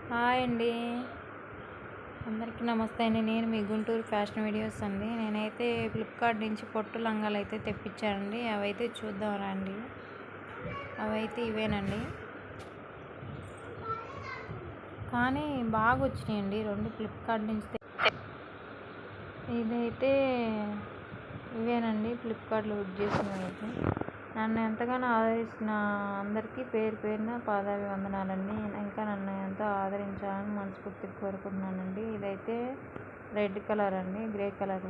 Hi అండి, అందరికీ నమస్తే అండి. నేను మీ గుంటూరు ఫ్యాషన్ వీడియోస్ అండి. నేనైతే ఫ్లిప్కార్ట్ నుంచి పొట్టు లంగాలు అయితే తెప్పించానండి. అవైతే చూద్దాం రండి. అవైతే ఇవేనండి, కానీ బాగా వచ్చినాయండి. రెండు ఫ్లిప్కార్ట్ నుంచి ఇదైతే ఇవేనండి, ఫ్లిప్కార్ట్లో బుక్ చేసినవి అయితే. నన్ను ఎంతగానో ఆదరిస్తున్న అందరికీ పేరు పేరున పాదాభివందనాలండి. ఇంకా నన్ను ఎంతో ఆదరించాలని మనస్ఫూర్తిగా కోరుకుంటున్నానండి. ఇదైతే రెడ్ కలర్ అండి, గ్రే కలర్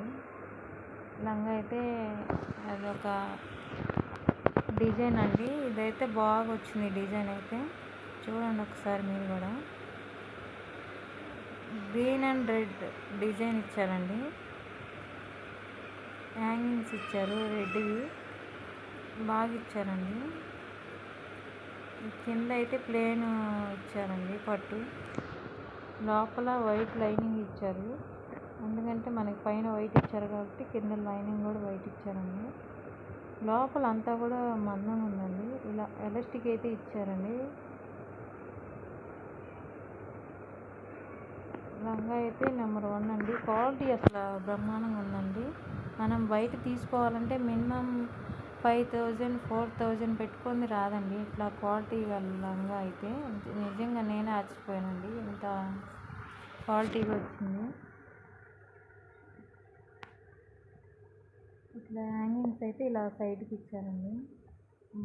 లంగా అయితే అదొక డిజైన్ అండి. ఇదైతే బాగా వచ్చింది డిజైన్ అయితే. చూడండి ఒకసారి మీరు కూడా. గ్రీన్ అండ్ రెడ్ డిజైన్ ఇచ్చారండి, హ్యాంగింగ్స్ ఇచ్చారు రెడ్వి, బాగా ఇచ్చారండి. కింద అయితే ప్లేన్ ఇచ్చారండి పట్టు, లోపల వైట్ లైనింగ్ ఇచ్చారు. ఎందుకంటే మనకి పైన వైట్ ఇచ్చారు కాబట్టి కింద లైనింగ్ కూడా వైట్ ఇచ్చారండి. లోపల అంతా కూడా మందంగా ఉందండి. ఇలా ఎలాస్టిక్ అయితే ఇచ్చారండి. లంగా అయితే నెంబర్ 1 అండి. క్వాలిటీ అసలు బ్రహ్మాండంగా ఉందండి. మనం బయట తీసుకోవాలంటే మినిమం 5000 4000 పెట్టుకొని రాదండి ఇట్లా క్వాలిటీ గల లంగా అయితే. నిజంగా నేనే ఆశ్చర్యపోయానండి, ఇంత క్వాలిటీగా వచ్చింది. ఇట్లా హ్యాంగింగ్స్ అయితే ఇలా సైడ్కి ఇచ్చారండి,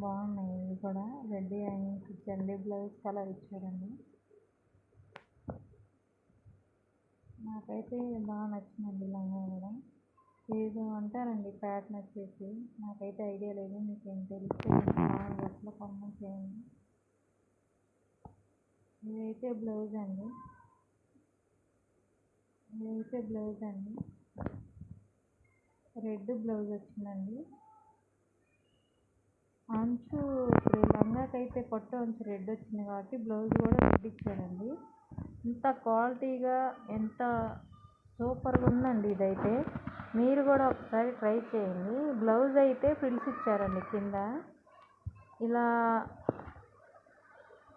బాగున్నాయి. ఇవి కూడా రెడ్ హ్యాంగింగ్స్ ఇచ్చారండి, బ్లౌజ్ కలర్ ఇచ్చారండి. నాకైతే బాగా నచ్చిందండి లంగా కూడా. ఏదో అంటారండి ప్యాటర్న్ వచ్చేసి, నాకైతే ఐడియా లేదు. మీకు ఏం తెలిస్తే బాగా కామెంట్ చేయండి. ఇదైతే బ్లౌజ్ అండి, రెడ్ బ్లౌజ్ వచ్చిందండి. అంచు ఇప్పుడు లంగాకైతే పట్టు అంచు రెడ్ వచ్చింది కాబట్టి బ్లౌజ్ కూడా రెడ్ ఇచ్చారండి. ఇంత క్వాలిటీగా ఎంత సూపర్గా ఉందండి ఇదైతే. మీరు కూడా ఒకసారి ట్రై చేయండి. బ్లౌజ్ అయితే ఫ్రిల్స్ ఇచ్చారండి కింద, ఇలా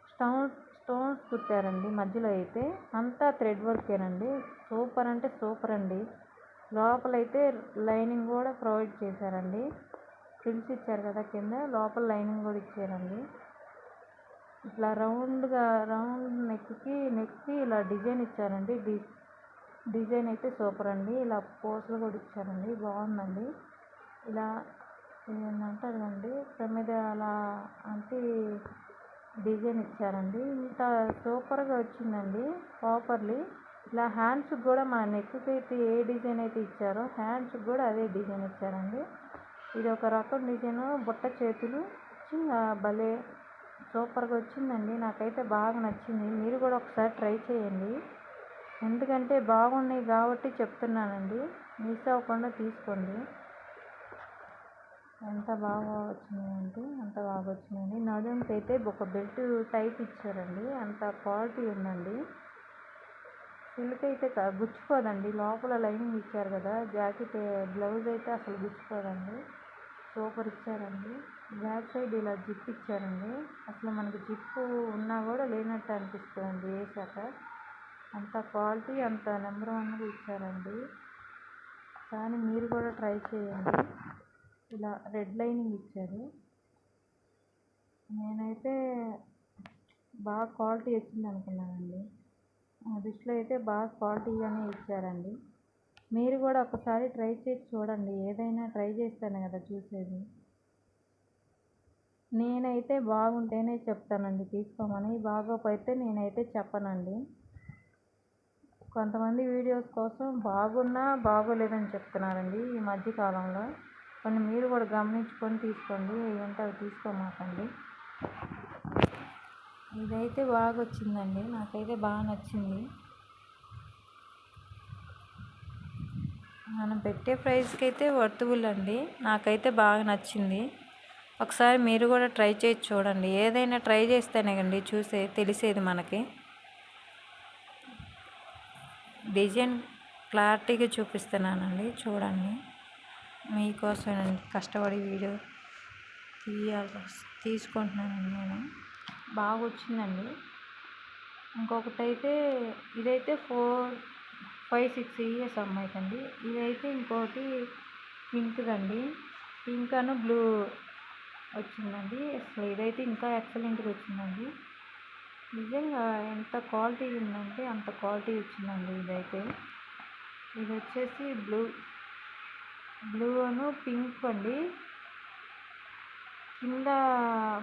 స్టోన్స్ కుట్టారండి మధ్యలో అయితే. అంతా థ్రెడ్ వర్కేనండి. సూపర్ అంటే సూపర్ అండి. లోపలైతే లైనింగ్ కూడా ప్రొవైడ్ చేశారండి. ఫ్రిల్స్ ఇచ్చారు కదా కింద, లోపల లైనింగ్ కూడా ఇచ్చారండి. ఇట్లా రౌండ్ నెక్కి ఇలా డిజైన్ ఇచ్చారండి. డిజైన్ అయితే సూపర్ అండి. ఇలా పోస్టులు కూడా ఇచ్చారండి, బాగుందండి. ఇలా ఏంటంటారు అండి ప్రమిద అలా అంటే డిజైన్ ఇచ్చారండి. ఇంత సూపర్గా వచ్చిందండి ప్రాపర్లీ. ఇలా హ్యాండ్స్కి కూడా మన నెక్కి అయితే ఏ డిజైన్ అయితే ఇచ్చారో హ్యాండ్స్కి కూడా అదే డిజైన్ ఇచ్చారండి. ఇది ఒక రకం డిజైన్, బుట్ట చేతులు భలే సూపర్గా వచ్చిందండి. నాకైతే బాగా నచ్చింది. మీరు కూడా ఒకసారి ట్రై చేయండి, ఎందుకంటే బాగున్నాయి కాబట్టి చెప్తున్నానండి. మిస్ అవ్వకుండా తీసుకోండి. ఎంత బాగా వచ్చినాయంటే అంత బాగా వచ్చినాయండి. నడుముకి అయితే ఒక బెల్ట్ టైప్ ఇచ్చారండి, అంత క్వాలిటీ ఉందండి. సిల్క్ అయితే గుచ్చుకోదండి, లోపల లైనింగ్ ఇచ్చారు కదా జాకెట్ బ్లౌజ్ అయితే అసలు గుచ్చుకోదండి. సూపర్ ఇచ్చారండి. బ్యాక్ సైడ్ ఇలా జిప్ ఇచ్చారండి, అసలు మనకి జిప్పు ఉన్నా కూడా లేనట్టు అనిపిస్తుందండి వేసాక. అంత క్వాలిటీ అంత నెంబర్ 1గా ఇచ్చారండి. కానీ మీరు కూడా ట్రై చేయండి. ఇలా రెడ్ లైనింగ్ ఇచ్చారు. నేనైతే బాగా క్వాలిటీ వచ్చింది అనుకున్నానండి. ఆ దృష్టిలో అయితే బాగా క్వాలిటీగానే ఇచ్చారండి. మీరు కూడా ఒకసారి ట్రై చేసి చూడండి. ఏదైనా ట్రై చేస్తాను కదా చూసేది. నేనైతే బాగుంటేనే చెప్తానండి తీసుకోమని, బాగోకపోతే నేనైతే చెప్పనండి. కొంతమంది వీడియోస్ కోసం బాగున్నా బాగోలేదని చెప్తున్నారండి ఈ మధ్యకాలంలో. కొన్ని మీరు కూడా గమనించుకొని తీసుకోండి, ఏంటో అవి తీసుకోమాకండి. ఇదైతే బాగా వచ్చిందండి, నాకైతే బాగా నచ్చింది. మనం పెట్టే ప్రైస్కి అయితే వర్తబుల్ అండి, నాకైతే బాగా నచ్చింది. ఒకసారి మీరు కూడా ట్రై చేసి చూడండి. ఏదైనా ట్రై చేస్తేనే కండి తెలిసేది మనకి. డిజైన్ క్లారిటీగా చూపిస్తున్నానండి, చూడండి. మీకోసమేనండి కష్టపడి వీడియో తీసుకుంటున్నానండి నేను. బాగా వచ్చిందండి. ఇంకొకటి అయితే ఇదైతే 5-6 ఇయర్స్ అమ్మాయికండి. ఇదైతే ఇంకోటి పింక్దండి, పింక్ అను బ్లూ వచ్చిందండి. అసలు ఇదైతే ఇంకా ఎక్సలెంట్గా వచ్చిందండి. నిజంగా ఎంత క్వాలిటీ ఉందంటే అంత క్వాలిటీ వచ్చిందండి. ఇదైతే ఇది వచ్చేసి బ్లూ అను పింక్ అండి. కింద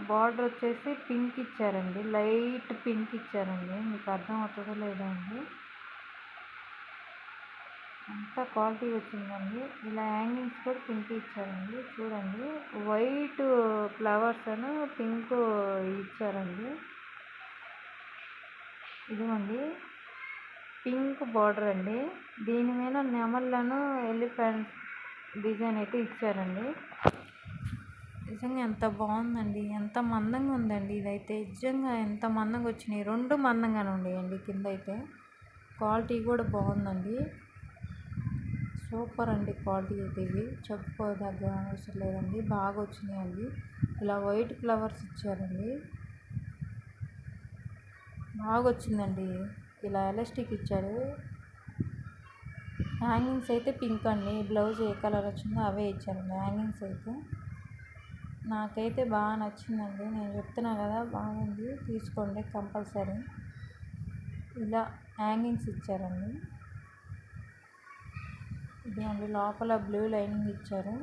బార్డర్ వచ్చేసి పింక్ ఇచ్చారండి, లైట్ పింక్ ఇచ్చారండి. మీకు అర్థం అవుతుందో లేదో అండి, అంత క్వాలిటీ వచ్చిందండి. ఇలా హ్యాంగింగ్స్ కూడా పింక్ ఇచ్చారండి. చూడండి, వైట్ ఫ్లవర్స్ అను పింక్ ఇచ్చారండి. ఇదిగోండి పింక్ బార్డర్ అండి, దీని మీద నెమళ్ళను ఎలిఫెంట్ డిజైన్ అయితే ఇచ్చారండి. నిజంగా ఎంత బాగుందండి, ఎంత మందంగా ఉందండి. ఇదైతే నిజంగా ఎంత మందంగా వచ్చినాయి, రెండు మందంగానే ఉండేయండి. కింద అయితే క్వాలిటీ కూడా బాగుందండి, సూపర్ అండి. క్వాలిటీ అయితే ఇవి చెప్పుకోదగ్గ అవసరం లేదండి, బాగా వచ్చినాయండి. ఇలా వైట్ ఫ్లవర్స్ ఇచ్చారండి, బాగా వచ్చిందండి. ఇలా ఎలాస్టిక్ ఇచ్చారు. హ్యాంగింగ్స్ అయితే పింక్ అండి, బ్లౌజ్ ఏ కలర్ వచ్చిందో అవే ఇచ్చారండి హ్యాంగింగ్స్ అయితే. నాకైతే బాగా నచ్చిందండి, నేను చెప్తున్నా కదా, బాగుంది, తీసుకోండి కంపల్సరీ. ఇలా హ్యాంగింగ్స్ ఇచ్చారండి. ఇదిగోండి లోపల బ్లూ లైనింగ్ ఇచ్చారు.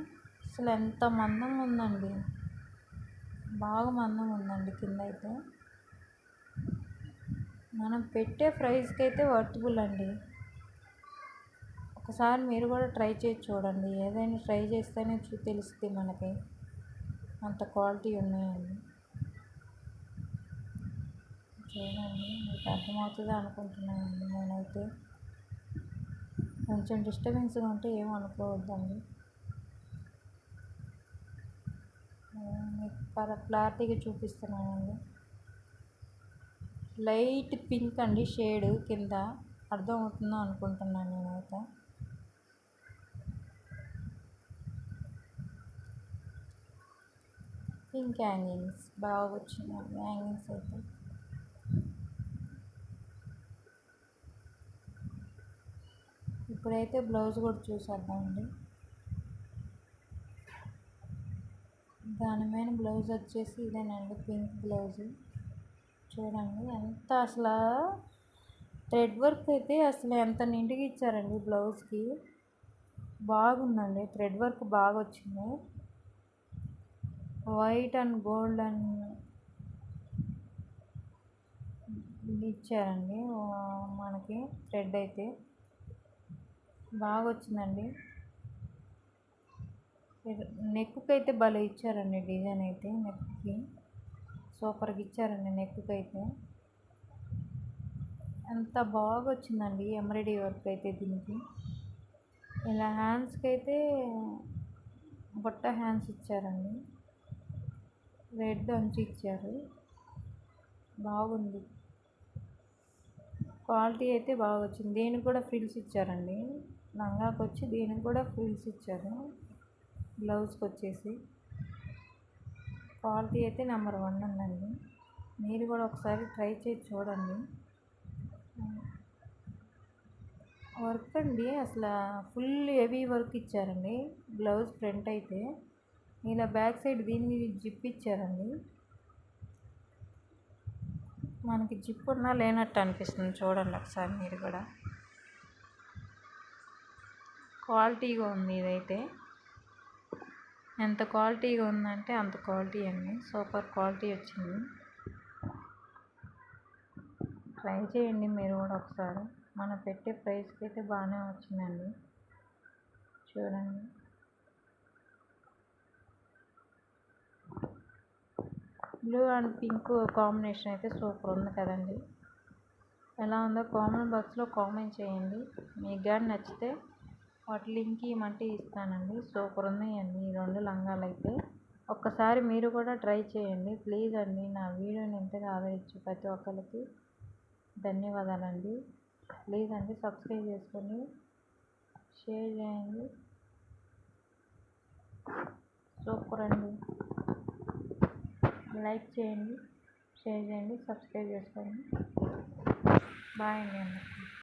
అసలు ఎంత మందంగా ఉందండి, బాగా మందంగా ఉందండి. కింద అయితే మనం పెట్టే ప్రైస్కి అయితే వర్తబుల్ అండి. ఒకసారి మీరు కూడా ట్రై చేసి చూడండి, ఏదైనా ట్రై చేస్తేనే తెలుస్తుంది మనకి, అంత క్వాలిటీ ఉన్నాయండి. చూడండి, మీకు అర్థమవుతుందో అనుకుంటున్నానండి. నేనైతే కొంచెం డిస్టర్బెన్స్గా ఉంటే ఏమనుకోవద్దండి, మీకు క్లారిటీగా చూపిస్తున్నానండి. లైట్ పింక్ అండి షేడ్, కింద అర్థం అవుతుందో అనుకుంటున్నాను నేనైతే. పింక్ హ్యాంగింగ్స్ బాగా వచ్చినాయి, హ్యాంగింగ్స్ అయితే. ఇప్పుడైతే బ్లౌజ్ కూడా చూసేద్దామండి. దాని మీద బ్లౌజ్ వచ్చేసి ఇదేనండి, పింక్ బ్లౌజ్. చూడండి ఎంత అసలు థ్రెడ్ వర్క్ అయితే అసలు ఎంత నిండుగా ఇచ్చారండి బ్లౌజ్కి, బాగుందండి. థ్రెడ్ వర్క్ బాగా వచ్చింది, వైట్ అండ్ గోల్డ్ అండ్ ఇచ్చారండి. మనకి థ్రెడ్ అయితే బాగా వచ్చిందండి. నెక్కి అయితే భలే ఇచ్చారండి డిజైన్ అయితే, నెక్కి సూపర్గా ఇచ్చారండి. నెక్కి అయితే ఎంత బాగా వచ్చిందండి ఎంబ్రాయిడరీ వర్క్ అయితే దీనికి. ఇలా హ్యాండ్స్కి అయితే బుట్ట హ్యాండ్స్ ఇచ్చారండి, రెడ్ అంచు ఇచ్చారు, బాగుంది. క్వాలిటీ అయితే బాగా వచ్చింది. దీనికి కూడా ఫ్రిల్స్ ఇచ్చారండి, లంగాకి వచ్చి దీనికి కూడా ఫ్రిల్స్ ఇచ్చారు. బ్లౌజ్కి వచ్చేసి క్వాలిటీ అయితే నెంబర్ 1 ఉందండి. మీరు కూడా ఒకసారి ట్రై చేసి చూడండి. వర్క్ అండి అసలు ఫుల్ హెవీ వర్క్ ఇచ్చారండి. బ్లౌజ్ ఫ్రంట్ అయితే ఇలా బ్యాక్ సైడ్ దీన్ని జిప్ ఇచ్చారండి. మనకి జిప్ ఉన్నా లేనట్టు అనిపిస్తుంది, చూడండి ఒకసారి మీరు కూడా. క్వాలిటీగా ఉంది, ఇదైతే ఎంత క్వాలిటీగా ఉందంటే అంత క్వాలిటీ అండి, సూపర్ క్వాలిటీ వచ్చింది. ట్రై చేయండి మీరు కూడా ఒకసారి, మనం పెట్టే ప్రైస్కి అయితే బాగానే వచ్చిందండి. చూడండి, బ్లూ అండ్ పింక్ కాంబినేషన్ అయితే సూపర్ ఉంది కదండి. ఎలా ఉందో కామెంట్ బాక్స్లో కామెంట్ చేయండి. మీకు కానీ నచ్చితే వాటి లింక్ ఇవ్వమంటే ఇస్తానండి. సూపర్ ఉన్నాయండి ఈ 2 లంగాలు అయితే. ఒక్కసారి మీరు కూడా ట్రై చేయండి ప్లీజ్ అండి. నా వీడియోని ఎంతగా ఆదరించు ప్రతి ఒక్కరికి ధన్యవాదాలండి. ప్లీజ్ అండి సబ్స్క్రైబ్ చేసుకొని షేర్ చేయండి. సూపర్ అండి, లైక్ చేయండి, షేర్ చేయండి, సబ్స్క్రైబ్ చేసుకోండి. బాయ్ అండి.